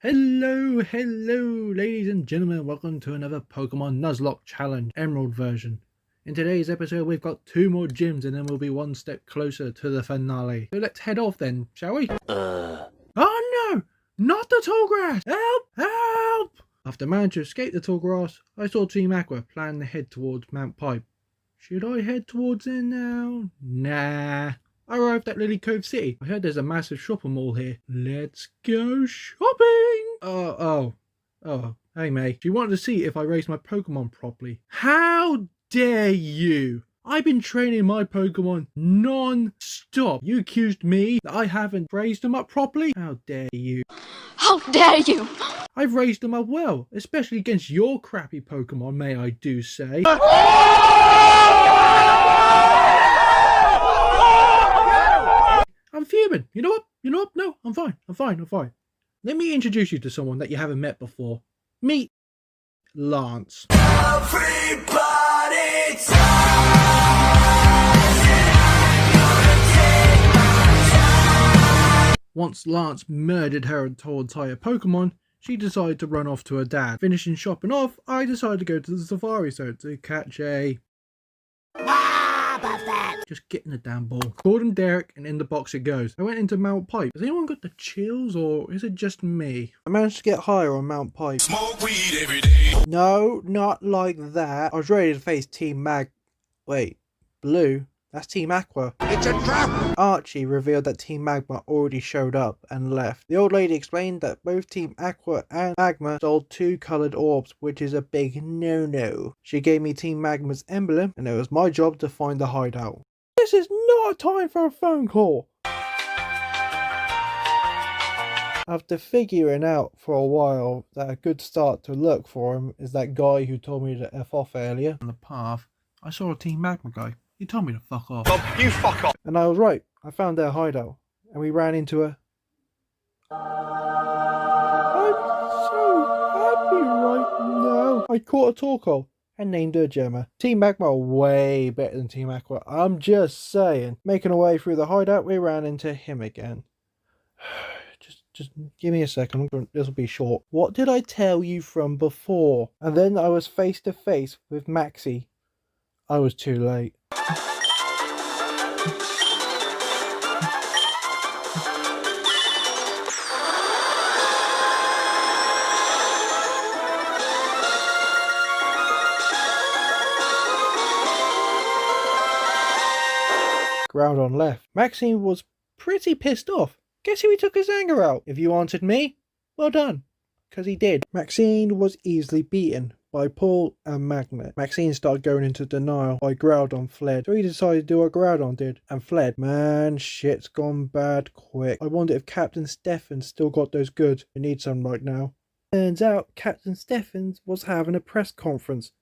Hello, ladies and gentlemen. Welcome to another Pokemon Nuzlocke challenge, Emerald version. In today's episode, we've got 2 more gyms and then we'll be one step closer to the finale. So let's head off then, shall we? Oh no! Not the tall grass! Help! Help! After managing to escape the tall grass, I saw Team Aqua plan to head towards Mount Pipe. Should I head towards it now? Nah. I arrived at Lily Cove City. I heard there's a massive shopping mall here. Let's go shopping! Oh, hey mate. You wanted to see if I raised my Pokemon properly. How dare you! I've been training my Pokemon non-stop. You accused me that I haven't raised them up properly? How dare you! How dare you! I've raised them up well, especially against your crappy Pokemon, may I do say. I'm fuming. You know what? No, I'm fine. Let me introduce you to someone that you haven't met before. Meet Lance. Once Lance murdered her entire Pokemon, she decided to run off to her dad. Finishing shopping off, I decided to go to the Safari Zone to catch a... Just getting the damn ball. Called him Derek, and in the box it goes. I went into Mount Pipe. Has anyone got the chills, or is it just me? I managed to get higher on Mount Pipe. Smoke weed every day. No, not like that. I was ready to face Team Blue? That's Team Aqua. It's a trap! Archie revealed that Team Magma already showed up and left. The old lady explained that both Team Aqua and Magma stole 2 coloured orbs, which is a big no-no. She gave me Team Magma's emblem, and it was my job to find the hideout. This is not a time for a phone call! After figuring out for a while that a good start to look for him is that guy who told me to F off earlier on the path, I saw a Team Magma guy. He told me to fuck off. You fuck off! And I was right. I found their hideout. And we ran into a... I'm so happy right now. I caught a Torkoal and named her Gemma. Team Magma are way better than Team Aqua. I'm just saying. Making our way through the hideout, we ran into him again. Just give me a second. This will be short. What did I tell you from before? And then I was face to face with Maxie. I was too late. Groudon left. Maxine was pretty pissed off. Guess who he took his anger out? If you answered me, well done, because he did. Maxine was easily beaten by Paul and Magnet. Maxine started going into denial while Groudon fled. So he decided to do what Groudon did and fled. Man, shit's gone bad quick. I wonder if Captain Steffens still got those goods. We need some right now. Turns out Captain Steffens was having a press conference.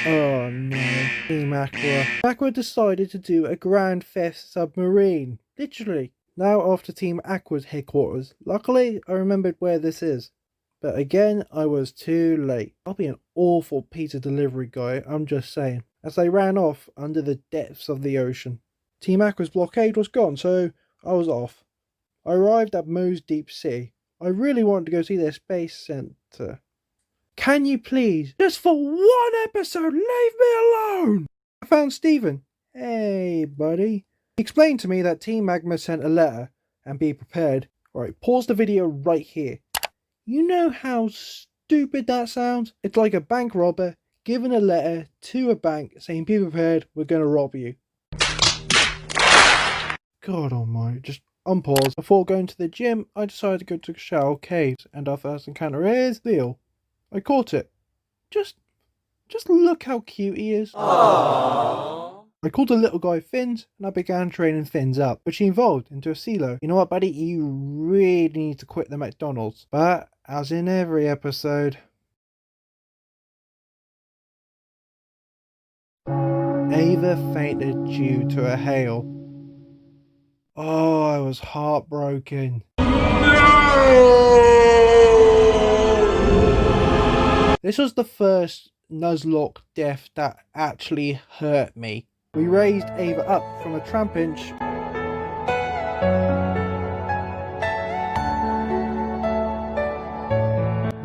Oh no, Team Aqua. Aqua decided to do a Grand Theft Submarine. Literally. Now off to Team Aqua's headquarters. Luckily, I remembered where this is. But again, I was too late. I'll be an awful pizza delivery guy, I'm just saying. As they ran off under the depths of the ocean. Team Aqua's blockade was gone, so I was off. I arrived at Moe's Deep Sea. I really wanted to go see their space center. Can you please, just for one episode, leave me alone? I found Steven. Hey, buddy. He explained to me that Team Magma sent a letter, and be prepared. Alright, pause the video right here. You know how stupid that sounds? It's like a bank robber giving a letter to a bank saying, be prepared, we're going to rob you. God almighty, just unpause. Before going to the gym, I decided to go to Shao Caves, and our first encounter is Leo. I caught it. Just look how cute he is. Aww. I called the little guy Fins, and I began training Fins up, which he evolved into a CeeLo. You know what, buddy? You really need to quit the McDonald's. But, as in every episode, Ava fainted due to a hail. Oh, I was heartbroken. This was the first Nuzlocke death that actually hurt me. We raised Ava up from a tramp inch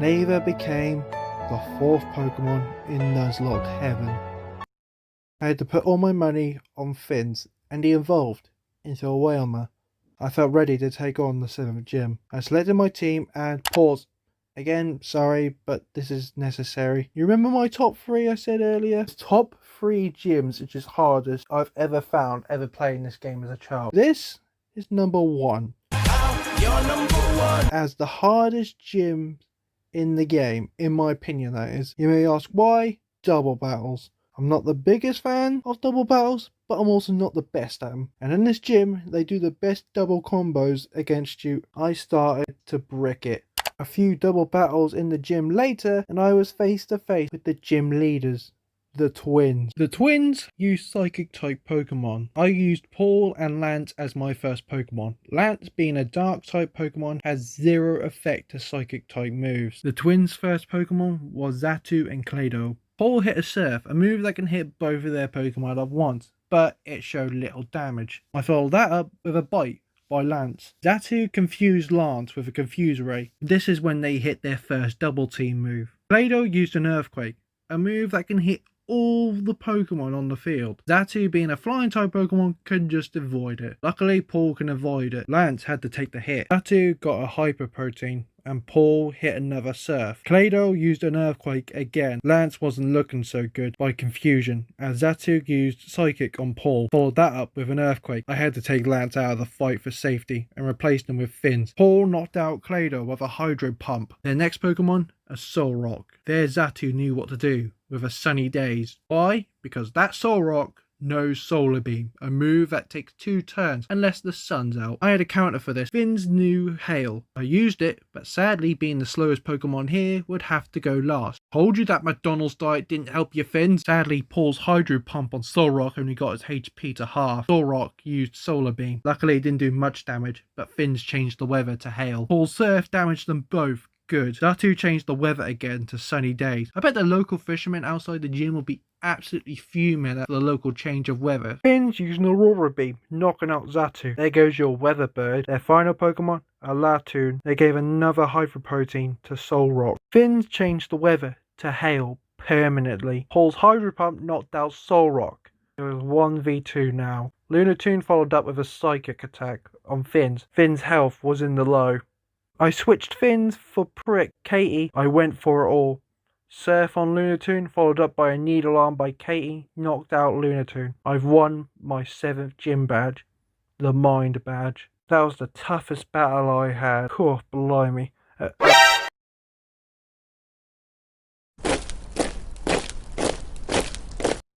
Naver became the 4th Pokemon in Nuzlocke heaven. I had to put all my money on Fins, and he evolved into a Whalmer. I felt ready to take on the 7th gym. I selected my team and pause. Again, sorry, but this is necessary. You remember my top 3 I said earlier? Top 3 gyms which is hardest I've ever found ever playing this game as a child. This is number 1. You're number 1. As the hardest gym in the game, in my opinion that is. You may ask why? Double battles. I'm not the biggest fan of double battles, but I'm also not the best at them. And in this gym, they do the best double combos against you. I started to brick it. A few double battles in the gym later, and I was face to face with the gym leaders, the twins. The twins used psychic type Pokemon. I used Paul and Lance as my first Pokemon. Lance, being a dark type Pokemon, has 0 effect to psychic type moves. The twins' first Pokemon was Xatu and Clado. Paul hit a Surf, a move that can hit both of their Pokemon at once, but it showed little damage. I followed that up with a Bite by Lance. Xatu confused Lance with a Confuse Ray. This is when they hit their first double team move. Clado used an Earthquake, a move that can hit all the Pokemon on the field. Xatu, being a flying type Pokemon, can just avoid it. Luckily, Paul can avoid it. Lance had to take the hit. Xatu got a Hyper Protein, and Paul hit another Surf. Clado used an Earthquake again. Lance wasn't looking so good by confusion, as Xatu used Psychic on Paul. Followed that up with an Earthquake. I had to take Lance out of the fight for safety and replaced him with Fins. Paul knocked out Clado with a Hydro Pump. Their next Pokemon, a Solrock. There Xatu knew what to do with a Sunny Days. Why? Because that Solrock knows Solar Beam, a move that takes 2 turns unless the sun's out. I had a counter for this. Fins knew Hail. I used it, but sadly, being the slowest Pokemon here, would have to go last. Told you that McDonald's diet didn't help your Fins. Sadly, Paul's Hydro Pump on Solrock only got his HP to half. Solrock used Solar Beam. Luckily, it didn't do much damage, but Fins changed the weather to Hail. Paul's Surf damaged them both. Good. Xatu changed the weather again to sunny days. I bet the local fishermen outside the gym will be absolutely fuming at the local change of weather. Fins using Aurora Beam, knocking out Xatu. There goes your weather bird. Their final Pokemon, a Latoon. They gave another Hyper Protein to Solrock. Fins changed the weather to Hail permanently. Paul's Hydro Pump knocked out Solrock. It was 1v2 now. Lunatoon followed up with a Psychic attack on Fins. Fins' health was in the low. I switched Fins for Prick Katie. I went for it all. Surf on Lunatoon, followed up by a Needle Arm by Katie, knocked out Lunatoon. I've won my 7th gym badge, the Mind badge. That was the toughest battle I had. Oh, blimey.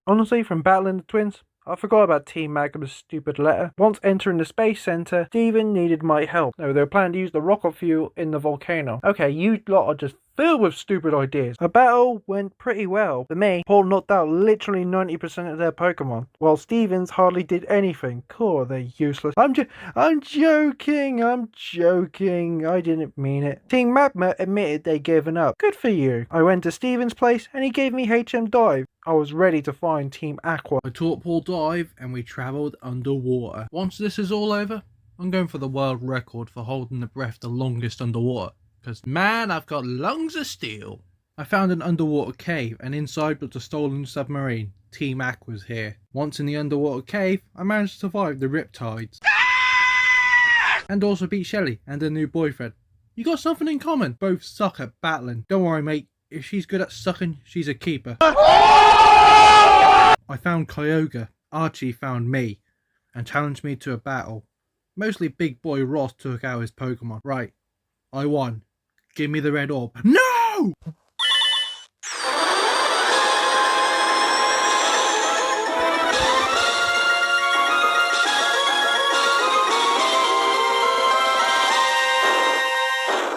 Honestly, from battling the twins, I forgot about Team Magnum's stupid letter. Once entering the Space Center, Steven needed my help. No, they were planning to use the rocket fuel in the volcano. Okay, you lot are just filled with stupid ideas. A battle went pretty well. For me, Paul knocked out literally 90% of their Pokemon, while Stevens hardly did anything. Cool, they're useless. I'm joking. I didn't mean it. Team Magma admitted they'd given up. Good for you. I went to Stevens' place and he gave me HM Dive. I was ready to find Team Aqua. I taught Paul dive and we travelled underwater. Once this is all over, I'm going for the world record for holding the breath the longest underwater. Because man, I've got lungs of steel. I found an underwater cave and inside was a stolen submarine. Team Aqua's here. Once in the underwater cave, I managed to survive the riptides. And also beat Shelly and her new boyfriend. You got something in common. Both suck at battling. Don't worry mate, if she's good at sucking, she's a keeper. I found Kyogre. Archie found me and challenged me to a battle. Mostly Big Boy Ross took out his Pokemon. Right, I won. Give me the red orb. No!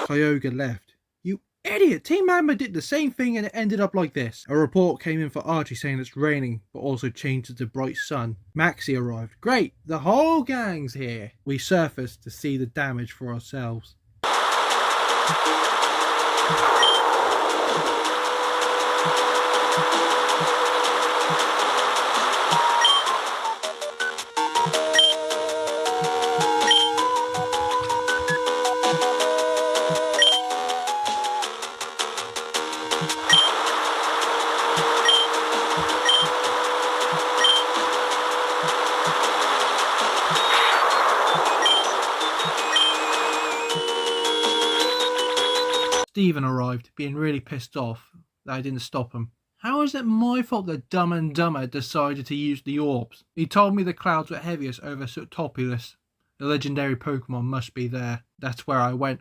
Kyogre left. You idiot! Team Magma did the same thing and it ended up like this. A report came in for Archie saying it's raining, but also changed to the bright sun. Maxie arrived. Great! The whole gang's here. We surfaced to see the damage for ourselves. Stephen arrived, being really pissed off that I didn't stop him. How is it my fault that Dumb and Dumber decided to use the orbs? He told me the clouds were heaviest over Subtopulus. The legendary Pokemon must be there. That's where I went.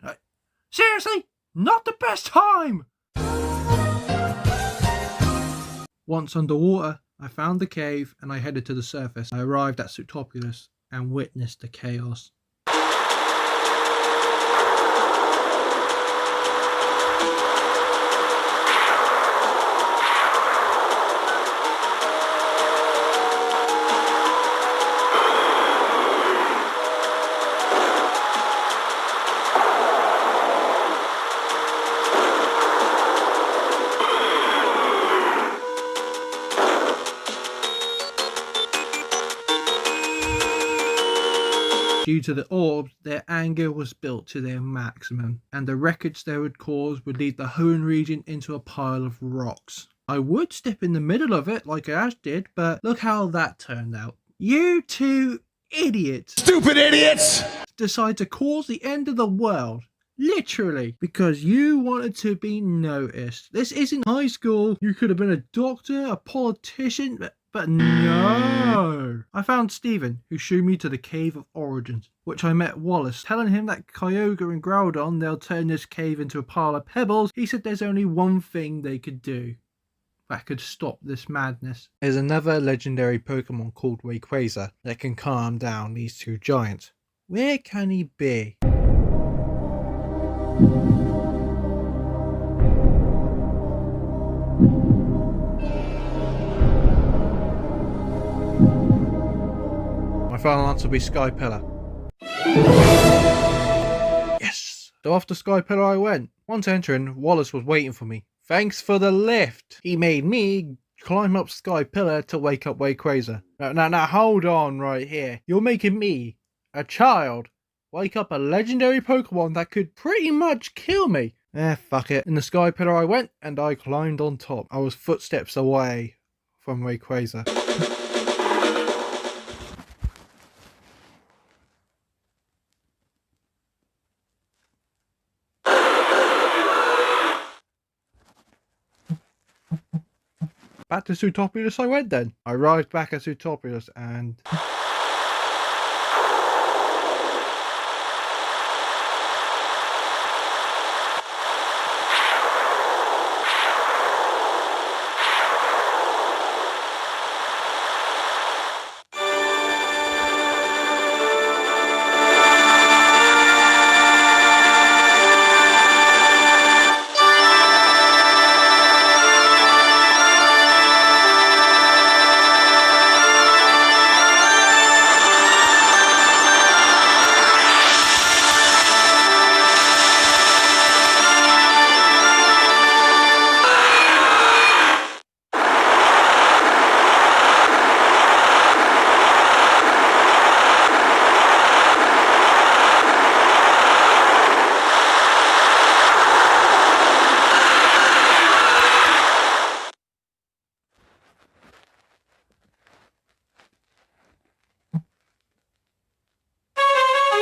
Seriously? Not the best time! Once underwater, I found the cave and I headed to the surface. I arrived at Subtopulus and witnessed the chaos. Due to the orbs, their anger was built to their maximum, and the wreckage they would cause would lead the Hoenn region into a pile of rocks. I would step in the middle of it like Ash did, but look how that turned out. You two idiots, stupid idiots, decide to cause the end of the world. Literally, because you wanted to be noticed. This isn't high school. You could have been a doctor, a politician, but no. I found Stephen, who showed me to the Cave of Origins, which I met Wallace, telling him that Kyogre and Groudon, they'll turn this cave into a pile of pebbles. He said there's only one thing they could do that could stop this madness. There's another legendary Pokemon called Rayquaza that can calm down these two giants. Where can he be? My final answer will be Sky Pillar. Yes! So off to Sky Pillar I went. Once entering, Wallace was waiting for me. Thanks for the lift! He made me climb up Sky Pillar to wake up Rayquaza. Now hold on right here. You're making me, a child, wake up a legendary Pokemon that could pretty much kill me. Fuck it. In the Sky Pillar I went, and I climbed on top. I was footsteps away from Rayquaza. Back to Subtopulus I went then. I arrived back at Subtopulus and...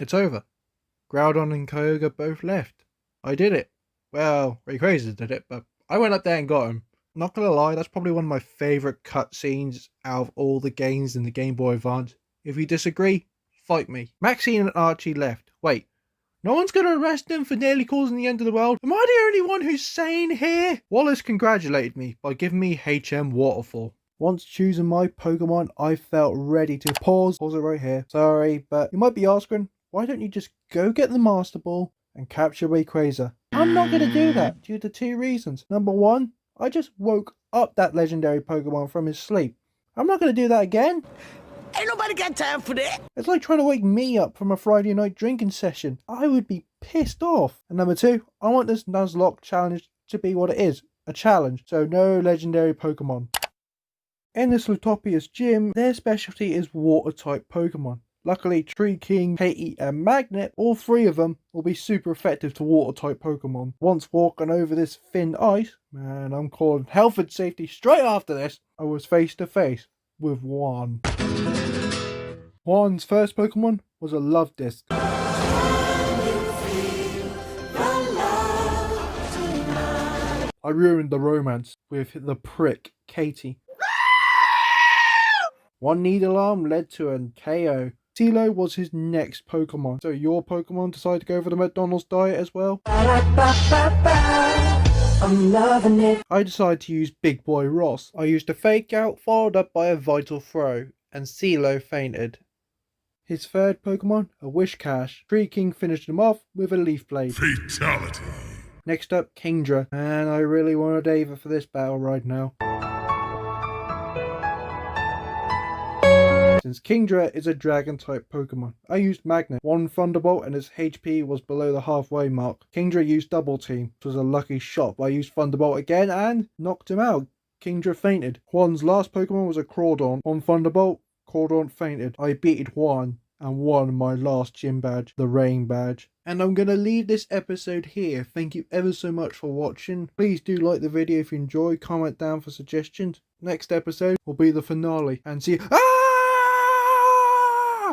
It's over. Groudon and Kyogre both left. I did it. Well, Rayquaza did it, but I went up there and got him. Not gonna lie, that's probably one of my favourite cutscenes out of all the games in the Game Boy Advance. If you disagree, fight me. Maxine and Archie left. Wait, no one's gonna arrest them for nearly causing the end of the world? Am I the only one who's sane here? Wallace congratulated me by giving me HM Waterfall. Once choosing my Pokemon, I felt ready to pause it right here. Sorry, but you might be asking, why don't you just go get the Master Ball and capture Rayquaza? I'm not going to do that due to two reasons. Number one, I just woke up that legendary Pokemon from his sleep. I'm not going to do that again. Ain't nobody got time for that. It's like trying to wake me up from a Friday night drinking session. I would be pissed off. And number two, I want this Nuzlocke challenge to be what it is, a challenge. So no legendary Pokemon. In the Subtopulus gym, their specialty is water-type Pokemon. Luckily, Tree King, Katie and Magnet, all three of them will be super effective to water-type Pokemon. Once walking over this thin ice, man, I'm calling health and safety straight after this, I was face to face with Juan. Juan's first Pokemon was a Love Disc. I ruined the romance with the prick, Katie. One needle arm led to a KO. CeeLo was his next Pokemon. So your Pokemon decided to go for the McDonald's diet as well? I'm loving it. I decided to use Big Boy Ross. I used a fake out followed up by a vital throw, and CeeLo fainted. His third Pokemon, a Wishcash. King finished him off with a Leaf Blade. Fatality. Next up, Kingdra. And I really wanted Ava for this battle right now. Since Kingdra is a Dragon-type Pokemon, I used Magnet. One Thunderbolt and its HP was below the halfway mark. Kingdra used Double Team, which was a lucky shot, but I used Thunderbolt again and knocked him out. Kingdra fainted. Juan's last Pokemon was a Crawdaunt. On Thunderbolt, Crawdaunt fainted. I beat Juan and won my last gym badge, the Rain badge. And I'm going to leave this episode here. Thank you ever so much for watching. Please do like the video if you enjoy, comment down for suggestions. Next episode will be the finale, and see you.